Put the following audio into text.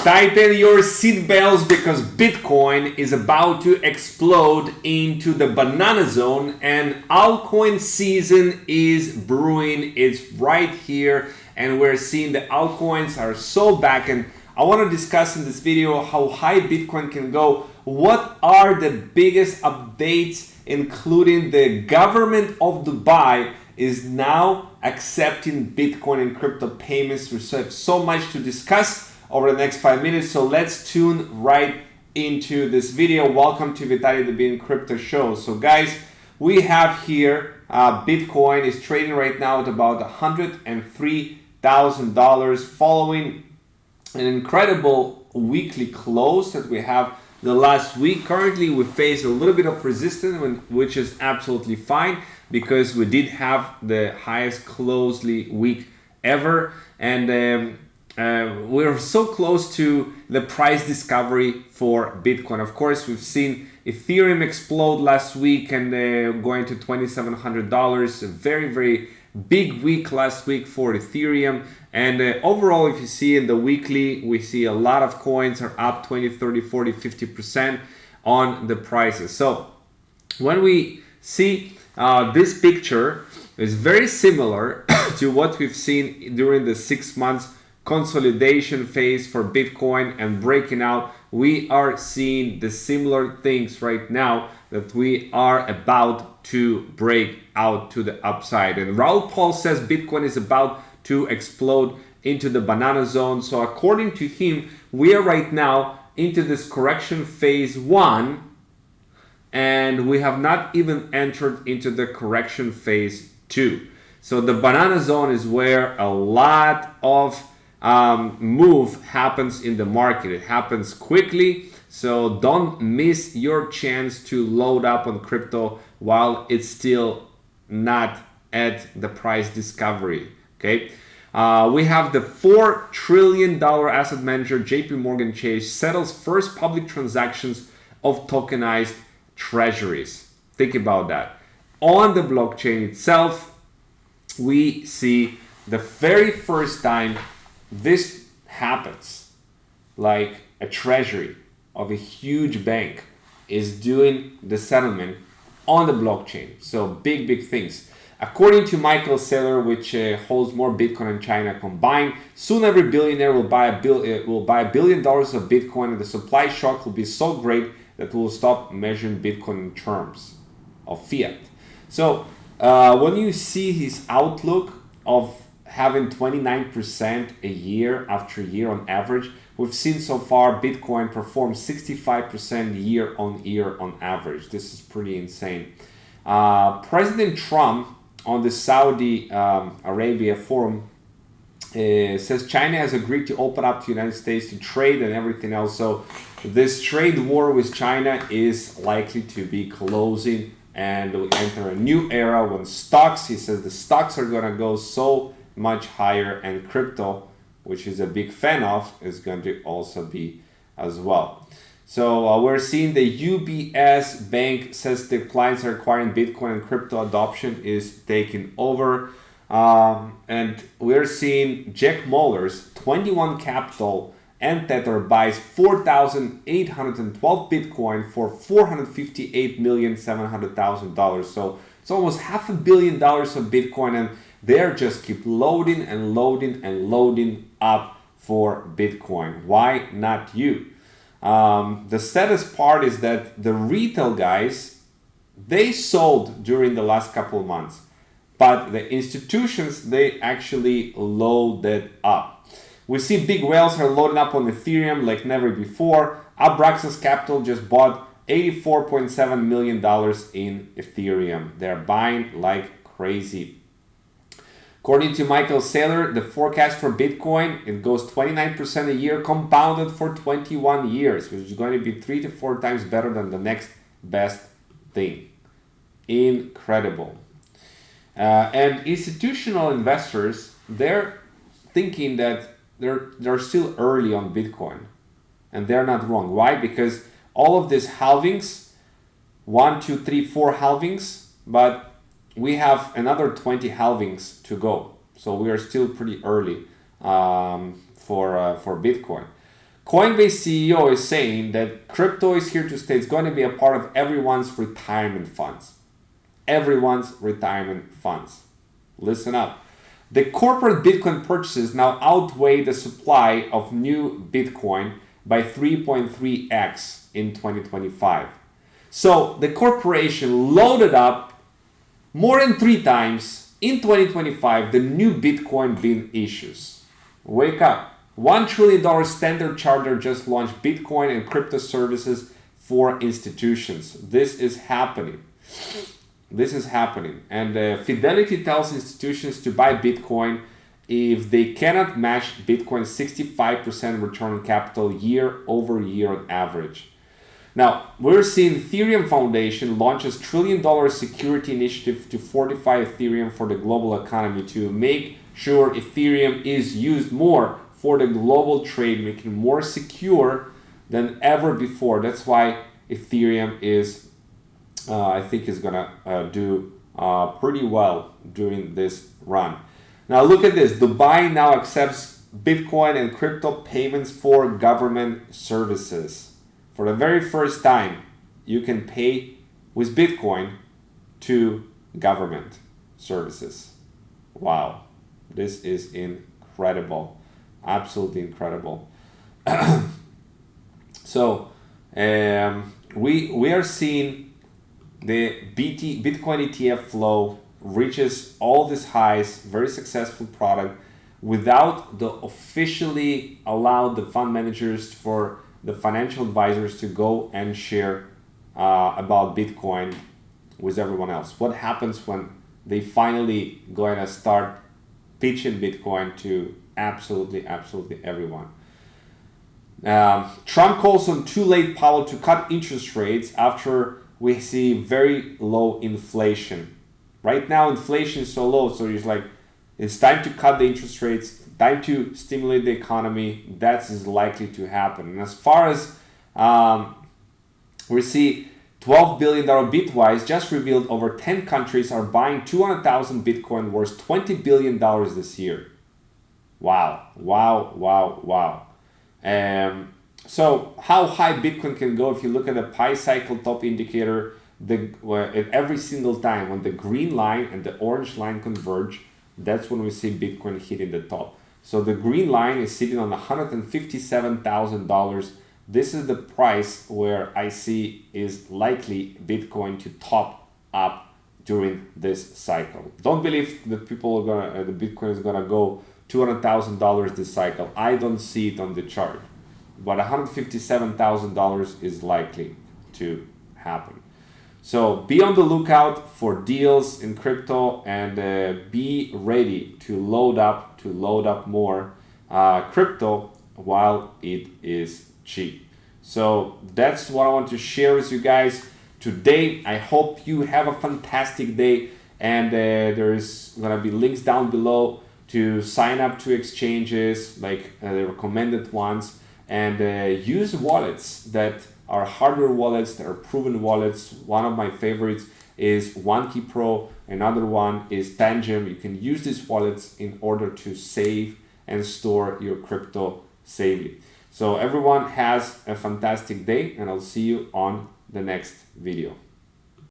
Tighten your seatbelts because Bitcoin is about to explode into the banana zone and altcoin season is brewing. It's right here and we're seeing the altcoins are so back, and I want to discuss in this video how high Bitcoin can go. What are the biggest updates, including the government of Dubai is now accepting Bitcoin and crypto payments. We have so much to discuss over the next 5 minutes, so let's tune right into this video. Welcome to Vitaly the Bean Crypto Show. So guys, we have here Bitcoin is trading right now at about $103,000 following an incredible weekly close that we have the last week. Currently we face a little bit of resistance, which is absolutely fine because we did have the highest closely week ever, and we're so close to the price discovery for Bitcoin. Of course, we've seen Ethereum explode last week and going to $2,700. A very, very big week last week for Ethereum. And overall, if you see in the weekly, we see a lot of coins are up 20, 30, 40, 50% on the prices. So when we see this picture is very similar to what we've seen during the 6 months consolidation phase for Bitcoin and breaking out. We are seeing the similar things right now that we are about to break out to the upside. And Raoul Pal says Bitcoin is about to explode into the banana zone. So according to him, we are right now into this correction phase 1, and we have not even entered into the correction phase 2. So the banana zone is where a lot of move happens in the market. It happens quickly, so don't miss your chance to load up on crypto while it's still not at the price discovery. Okay, we have the $4 trillion asset manager JPMorgan Chase settles first public transactions of tokenized treasuries. Think about that. On the blockchain itself, we see the very first time this happens, like a treasury of a huge bank is doing the settlement on the blockchain. So big things. According to Michael Saylor, which holds more Bitcoin and China combined, soon every billionaire will buy $1 billion of Bitcoin, and the supply shock will be so great that we'll stop measuring Bitcoin in terms of fiat. So when you see his outlook of having 29% a year after year on average, we've seen so far Bitcoin perform 65% year on year on average. This is pretty insane. President Trump on the Saudi Arabia forum says China has agreed to open up to the United States to trade and everything else. So this trade war with China is likely to be closing, and we enter a new era when stocks, he says the stocks are going to go so much higher, and crypto, which is a big fan of, is going to also be as well. So we're seeing the UBS Bank says the clients are acquiring Bitcoin and crypto adoption is taking over. And we're seeing Jack Muller's 21 Capital and Tether buys 4,812 Bitcoin for $458,700,000. So it's almost $500 million of Bitcoin, and they're just keep loading and loading and loading up for Bitcoin. Why not you? The saddest part is that the retail guys, they sold during the last couple of months, but the institutions, they actually loaded up. We see big whales are loading up on Ethereum like never before. Abraxas Capital just bought $84.7 million in Ethereum. They're buying like crazy. According to Michael Saylor, the forecast for Bitcoin, it goes 29% a year compounded for 21 years, which is going to be 3 to 4 times better than the next best thing. Incredible. And institutional investors, they're thinking that they're still early on Bitcoin, and they're not wrong. Why? Because all of these halvings, 1, 2, 3, 4 halvings, but we have another 20 halvings to go. So we are still pretty early for Bitcoin. Coinbase CEO is saying that crypto is here to stay. It's going to be a part of everyone's retirement funds. Everyone's retirement funds. Listen up. The corporate Bitcoin purchases now outweigh the supply of new Bitcoin by 3.3x in 2025. So the corporation loaded up more than 3 times in 2025 the new Bitcoin being issues. Wake up. $1 trillion Standard Chartered just launched Bitcoin and crypto services for institutions. This is happening. This is happening. And Fidelity tells institutions to buy Bitcoin if they cannot match Bitcoin's 65% return on capital year over year on average. Now, we're seeing Ethereum Foundation launches $1 trillion security initiative to fortify Ethereum for the global economy to make sure Ethereum is used more for the global trade, making it more secure than ever before. That's why Ethereum is, I think, is gonna do pretty well during this run. Now look at this. Dubai now accepts Bitcoin and crypto payments for government services. For the very first time, you can pay with Bitcoin to government services. Wow, this is incredible. Absolutely incredible. So we are seeing the Bitcoin ETF flow reaches all these highs, very successful product, without the officially allowed the fund managers for the financial advisors to go and share about Bitcoin with everyone else. What happens when they finally going to start pitching Bitcoin to absolutely everyone? Trump calls on too late Powell to cut interest rates after we see very low inflation. Right now, inflation is so low, so he's like, it's time to cut the interest rates, time to stimulate the economy. That is likely to happen. And as far as we see, $12 billion Bitwise just revealed over 10 countries are buying 200,000 Bitcoin worth $20 billion this year. Wow. So how high Bitcoin can go, if you look at the Pi cycle top indicator, every single time when the green line and the orange line converge, that's when we see Bitcoin hitting the top. So the green line is sitting on $157,000. This is the price where I see is likely Bitcoin to top up during this cycle. Don't believe that people are gonna, the Bitcoin is gonna go $200,000 this cycle. I don't see it on the chart, but $157,000 is likely to happen. So be on the lookout for deals in crypto and be ready to load up more crypto while it is cheap. So that's what I want to share with you guys today. I hope you have a fantastic day, and there's gonna be links down below to sign up to exchanges like the recommended ones, and use wallets that are hardware wallets, that are proven wallets. One of my favorites is OneKey Pro. Another one is Tangem. You can use these wallets in order to save and store your crypto safely. So everyone has a fantastic day, and I'll see you on the next video.